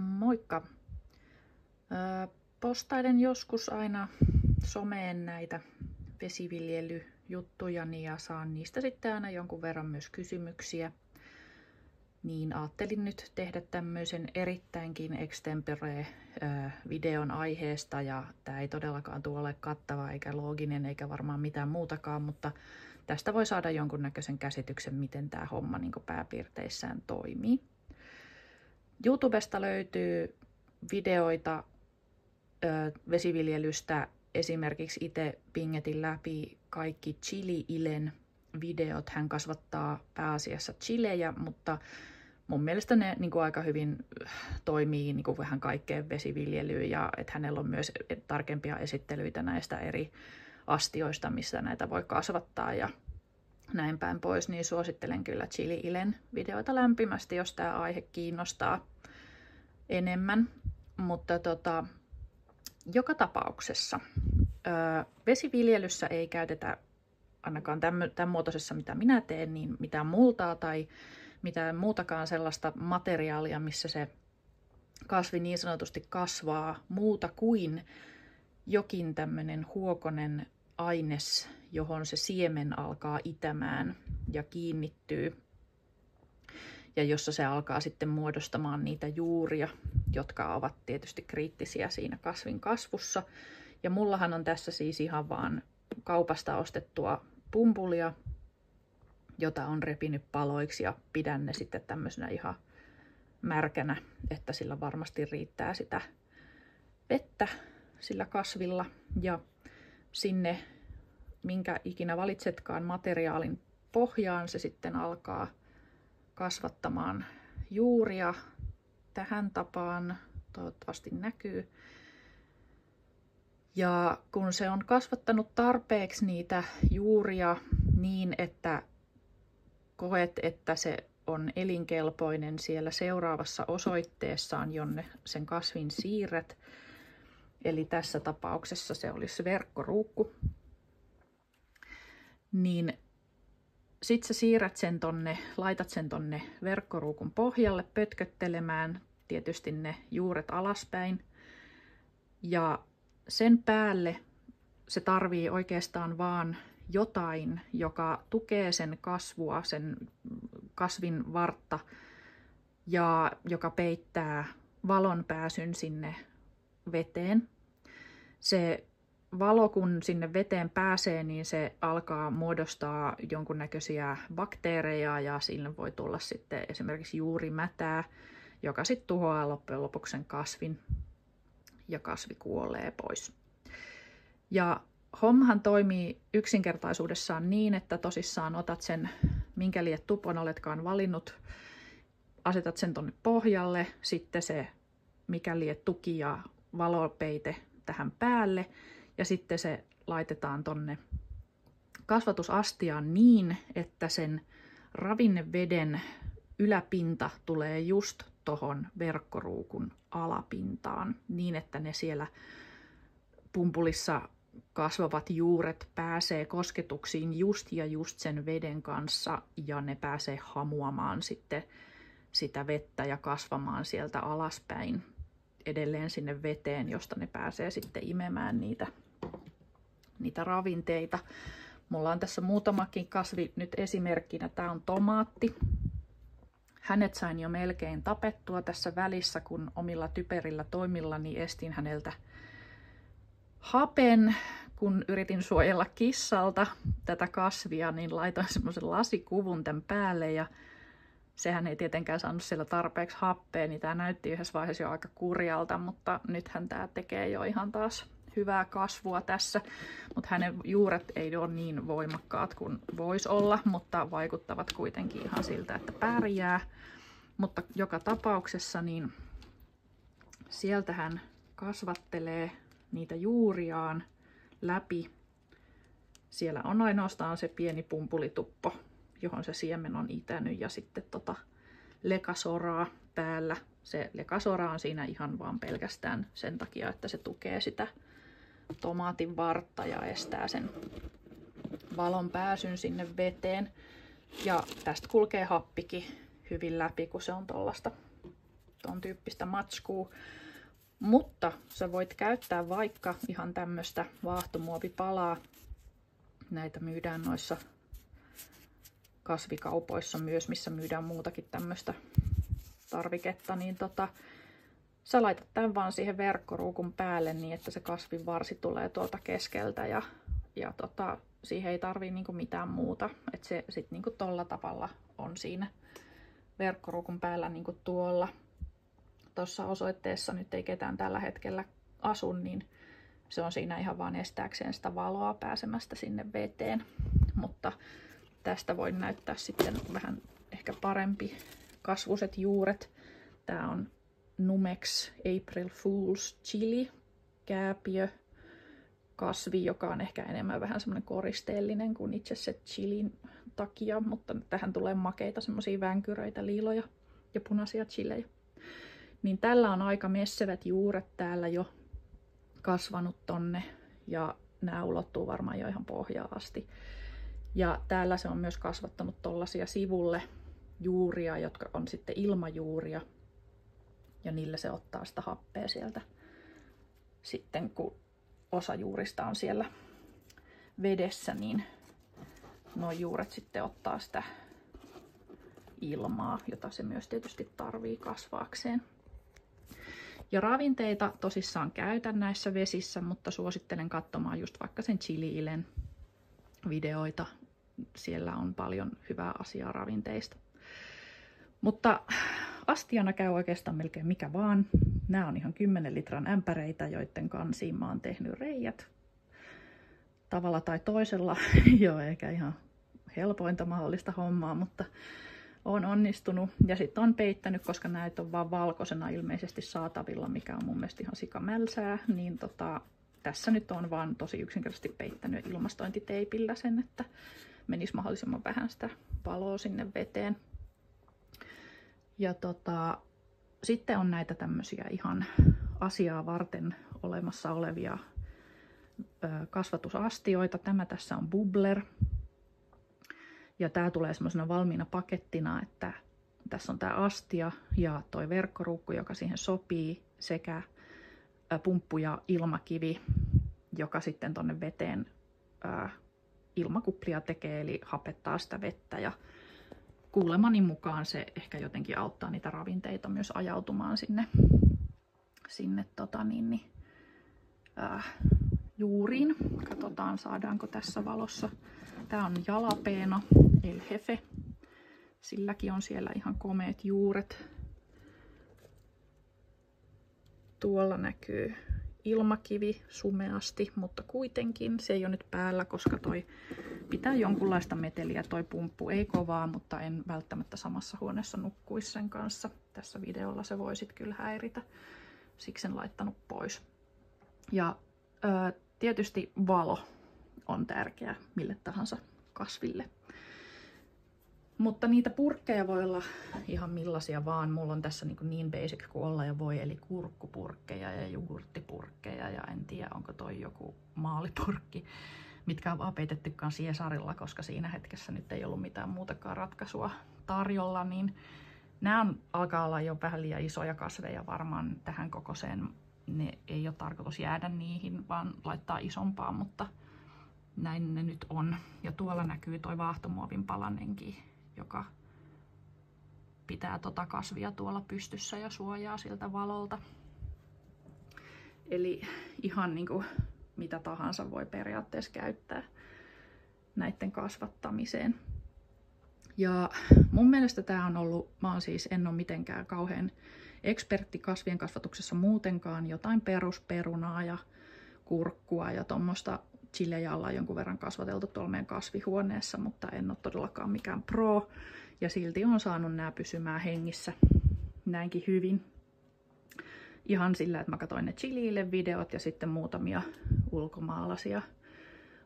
Moikka! Postailen joskus aina someen näitä vesiviljelyjuttujani ja saan niistä sitten aina jonkun verran myös kysymyksiä. Niin ajattelin nyt tehdä tämmöisen erittäinkin extempore videon aiheesta, ja tämä ei todellakaan ole kattava eikä looginen eikä varmaan mitään muutakaan, mutta tästä voi saada jonkunnäköisen käsityksen, miten tämä homma niin pääpiirteissään toimii. YouTubesta löytyy videoita vesiviljelystä. Esimerkiksi itse pingetin läpi kaikki Chili-Ilen videot. Hän kasvattaa pääasiassa chilejä, mutta mun mielestä ne aika hyvin toimii vähän kaikkeen vesiviljelyyn, ja että hänellä on myös tarkempia esittelyitä näistä eri astioista, missä näitä voi kasvattaa ja näin päin pois, niin suosittelen kyllä Chili-Ilen videoita lämpimästi, jos tämä aihe kiinnostaa enemmän. Mutta joka tapauksessa vesiviljelyssä ei käytetä ainakaan tämän muotoisessa, mitä minä teen, niin mitään multaa tai mitään muutakaan sellaista materiaalia, missä se kasvi niin sanotusti kasvaa, muuta kuin jokin tämmöinen huokonen aines, johon se siemen alkaa itämään ja kiinnittyy, ja jossa se alkaa sitten muodostamaan niitä juuria, jotka ovat tietysti kriittisiä siinä kasvin kasvussa. Ja mullahan on tässä siis ihan vaan kaupasta ostettua pumpulia, jota on repinyt paloiksi, ja pidän ne sitten tämmöisenä ihan märkänä, että sillä varmasti riittää sitä vettä sillä kasvilla. Ja sinne, minkä ikinä valitsetkaan materiaalin pohjaan, se sitten alkaa kasvattamaan juuria tähän tapaan, toivottavasti näkyy. Ja kun se on kasvattanut tarpeeksi niitä juuria niin, että koet, että se on elinkelpoinen siellä seuraavassa osoitteessaan, jonne sen kasvin siirrät, eli tässä tapauksessa se olisi verkkoruukku, niin sitten sä siirrät sen laitat sen tonne verkkoruukun pohjalle pötköttelemään, tietysti ne juuret alaspäin. Ja sen päälle se tarvii oikeastaan vaan jotain, joka tukee sen kasvua, sen kasvin vartta, ja joka peittää valon pääsyn sinne veteen. Se valo, kun sinne veteen pääsee, niin se alkaa muodostaa jonkunnäköisiä bakteereja, ja sille voi tulla sitten esimerkiksi juurimätää, joka sitten tuhoaa loppujen lopuksi sen kasvin, ja kasvi kuolee pois. Ja hommahan toimii yksinkertaisuudessaan niin, että tosissaan otat sen, minkä liet tupon oletkaan valinnut, asetat sen tonne pohjalle, sitten se mikä liet tuki ja valopeite tähän päälle, ja sitten se laitetaan tonne kasvatusastiaan niin, että sen ravinneveden yläpinta tulee just tohon verkkoruukun alapintaan, niin että ne siellä pumpulissa kasvavat juuret pääsee kosketuksiin just sen veden kanssa, ja ne pääsee hamuamaan sitten sitä vettä ja kasvamaan sieltä alaspäin edelleen sinne veteen, josta ne pääsee sitten imemään niitä ravinteita. Mulla on tässä muutamakin kasvi nyt esimerkkinä. Tämä on tomaatti. Hänet sain jo melkein tapettua tässä välissä, kun omilla typerillä toimillani estin häneltä hapen. Kun yritin suojella kissalta tätä kasvia, niin laitoin semmoisen lasikuvun tämän päälle, ja sehän ei tietenkään saanut siellä tarpeeksi happea, niin tämä näytti yhdessä vaiheessa jo aika kurjalta, mutta nythän tämä tekee jo ihan taas hyvää kasvua tässä. Mutta hänen juuret ei ole niin voimakkaat kuin voisi olla, mutta vaikuttavat kuitenkin ihan siltä, että pärjää. Mutta joka tapauksessa niin sieltä hän kasvattelee niitä juuriaan läpi. Siellä on ainoastaan se pieni pumpulituppo, johon se siemen on itänyt, ja sitten lekasoraa päällä. Se lekasora on siinä ihan vaan pelkästään sen takia, että se tukee sitä tomaatin vartta ja estää sen valon pääsyn sinne veteen. Ja tästä kulkee happikin hyvin läpi, kun se on tuon tyyppistä matskua. Mutta sä voit käyttää vaikka ihan tämmöistä vaahtomuovipalaa. Näitä myydään noissa kasvikaupoissa myös, missä myydään muutakin tämmöistä tarviketta. Niin sä laitat tämän vaan siihen verkkoruukun päälle niin, että se kasvin varsi tulee tuolta keskeltä ja siihen ei tarvii niinku mitään muuta. Että se sitten niinku tolla tavalla on siinä verkkoruukun päällä niinku tuolla. Tuossa osoitteessa nyt ei ketään tällä hetkellä asu, niin se on siinä ihan vaan estääkseen sitä valoa pääsemästä sinne veteen. Mutta tästä voin näyttää sitten vähän ehkä parempi kasvuset juuret. Tää on Numex April Fool's Chili kääpiö kasvi, joka on ehkä enemmän vähän semmoinen koristeellinen kuin itse se chilin takia, mutta tähän tulee makeita semmoisia vänkyröitä, liiloja ja punaisia chilejä. Niin tällä on aika messevät juuret täällä jo kasvanut tonne ja nämä ulottuu varmaan jo ihan pohjaan asti. Ja täällä se on myös kasvattanut tollasia sivulle juuria, jotka on sitten ilmajuuria ja niillä se ottaa sitä happea sieltä sitten kun osa juurista on siellä vedessä, niin nuo juuret sitten ottaa sitä ilmaa, jota se myös tietysti tarvii kasvaakseen. Ja ravinteita tosissaan käytän näissä vesissä, mutta suosittelen katsomaan just vaikka sen Chili-Ilen videoita. Siellä on paljon hyvää asiaa ravinteista. Mutta astiana käy oikeastaan melkein mikä vaan. Nämä on ihan 10 litran ämpäreitä, joiden kansiin mä oon tehnyt reijät tavalla tai toisella. Joo, eikä ihan helpointa mahdollista hommaa, mutta on onnistunut. Ja sitten on peittänyt, koska näitä on vaan valkoisena ilmeisesti saatavilla, mikä on mun mielestä ihan sikamälsää, niin tässä nyt on vaan tosi yksinkertaisesti peittänyt ilmastointiteipillä sen, että menisi mahdollisimman vähän sitä valoa sinne veteen. Ja sitten on näitä tämmöisiä ihan asiaa varten olemassa olevia kasvatusastioita. Tämä tässä on bubbler. Ja tää tulee semmoisena valmiina pakettina, että tässä on tää astia ja toi verkkoruukku, joka siihen sopii, sekä pumppu ja ilmakivi, joka sitten tonne veteen ilmakuplia tekee, eli hapettaa sitä vettä. Ja kuulemani mukaan se ehkä jotenkin auttaa niitä ravinteita myös ajautumaan sinne juuriin. Katsotaan, saadaanko tässä valossa. Tää on Jalapeno El Jefe. Silläkin on siellä ihan komeet juuret. Tuolla näkyy ilmakivi sumeasti, mutta kuitenkin se ei ole nyt päällä, koska toi pitää jonkunlaista meteliä. Toi pumppu ei kovaa, mutta en välttämättä samassa huoneessa nukkuisi sen kanssa. Tässä videolla se voisit kyllä häiritä, siksi en laittanut pois. Ja tietysti valo on tärkeä mille tahansa kasville. Mutta niitä purkkeja voi olla ihan millaisia vaan. Mulla on tässä niin basic kuin olla ja voi, eli kurkkupurkkeja ja jogurttipurkkeja ja en tiedä onko toi joku maalipurkki, mitkä on vaan peitetty Caesarilla, koska siinä hetkessä nyt ei ollut mitään muutakaan ratkaisua tarjolla, niin nämä alkaa olla jo vähän liian isoja kasveja varmaan tähän kokoiseen. Ne ei ole tarkoitus jäädä niihin, vaan laittaa isompaa, mutta näin ne nyt on. Ja tuolla näkyy toi vaahtomuovin palanenkin, joka pitää kasvia tuolla pystyssä ja suojaa siltä valolta. Eli ihan niinku mitä tahansa voi periaatteessa käyttää näiden kasvattamiseen. Ja mun mielestä tää on ollut, en ole mitenkään kauhean ekspertti kasvien kasvatuksessa muutenkaan, jotain perusperunaa ja kurkkua ja tuommoista chilejä ollaan jonkun verran kasvateltu tuolla meidän kasvihuoneessa, mutta en ole todellakaan mikään pro ja silti on saanut nämä pysymään hengissä näinkin hyvin. Ihan sillä, että mä katsoin ne Chiliille videot ja sitten muutamia ulkomaalaisia.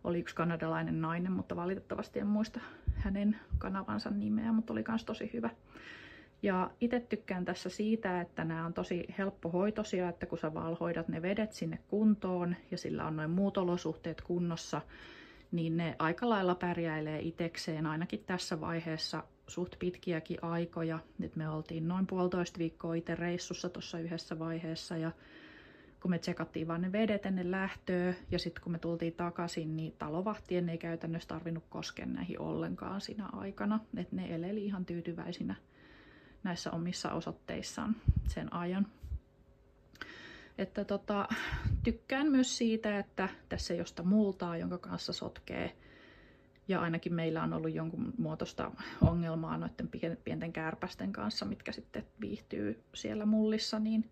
Oli yksi kanadalainen nainen, mutta valitettavasti en muista hänen kanavansa nimeä, mutta oli kans tosi hyvä. Ja itse tykkään tässä siitä, että nämä on tosi helppohoitoisia, että kun sä vaan hoidat ne vedet sinne kuntoon ja sillä on noin muut olosuhteet kunnossa, niin ne aika lailla pärjäilee itekseen ainakin tässä vaiheessa suht pitkiäkin aikoja. Nyt me oltiin noin 1,5 viikkoa itse reissussa tuossa yhdessä vaiheessa ja kun me tsekattiin vaan ne vedet ennen lähtöä ja sitten kun me tultiin takaisin, niin talovahtien ei käytännössä tarvinnut koskea näihin ollenkaan siinä aikana. Että ne eleli ihan tyytyväisinä näissä omissa osoitteissaan sen ajan. Että tykkään myös siitä, että tässä ei josta multaa, jonka kanssa sotkee. Ja ainakin meillä on ollut jonkun muotoista ongelmaa noiden pienten kärpästen kanssa, mitkä sitten viihtyy siellä mullissa, niin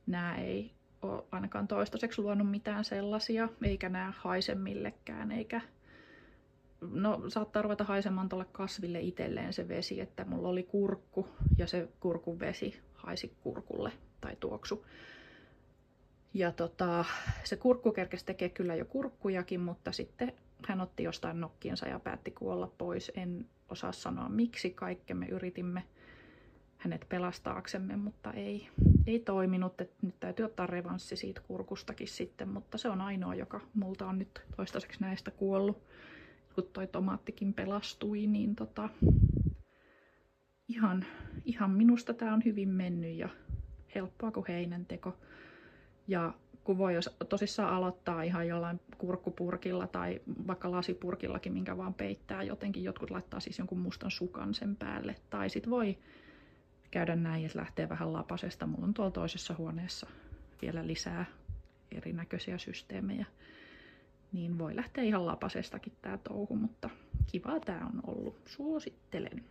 nämä ei ole ainakaan toistaiseksi luonut mitään sellaisia, eikä nämä haise millekään, eikä no saattaa ruveta haisemaan tuolle kasville itselleen se vesi, että mulla oli kurkku ja se kurkun vesi haisi kurkulle tai tuoksu. Ja se kurkku kerkesi tekee kyllä jo kurkkujakin, mutta sitten hän otti jostain nokkiinsa ja päätti kuolla pois. En osaa sanoa miksi, kaikkemme yritimme hänet pelastaaksemme, mutta ei toiminut. Et nyt täytyy ottaa revanssi siitä kurkustakin sitten, mutta se on ainoa, joka multa on nyt toistaiseksi näistä kuollut. Kun toi tomaattikin pelastui, niin ihan minusta tää on hyvin mennyt ja helppoa kuin heinänteko. Ja kun voi jos tosissaan aloittaa ihan jollain kurkkupurkilla tai vaikka lasipurkillakin, minkä vaan peittää jotenkin. Jotkut laittaa siis jonkun mustan sukan sen päälle. Tai sit voi käydä näin, että lähtee vähän lapasesta. Mulla on tuolla toisessa huoneessa vielä lisää erinäköisiä systeemejä. Niin voi lähteä ihan lapasestakin tää touhu, mutta kivaa tää on ollut. Suosittelen.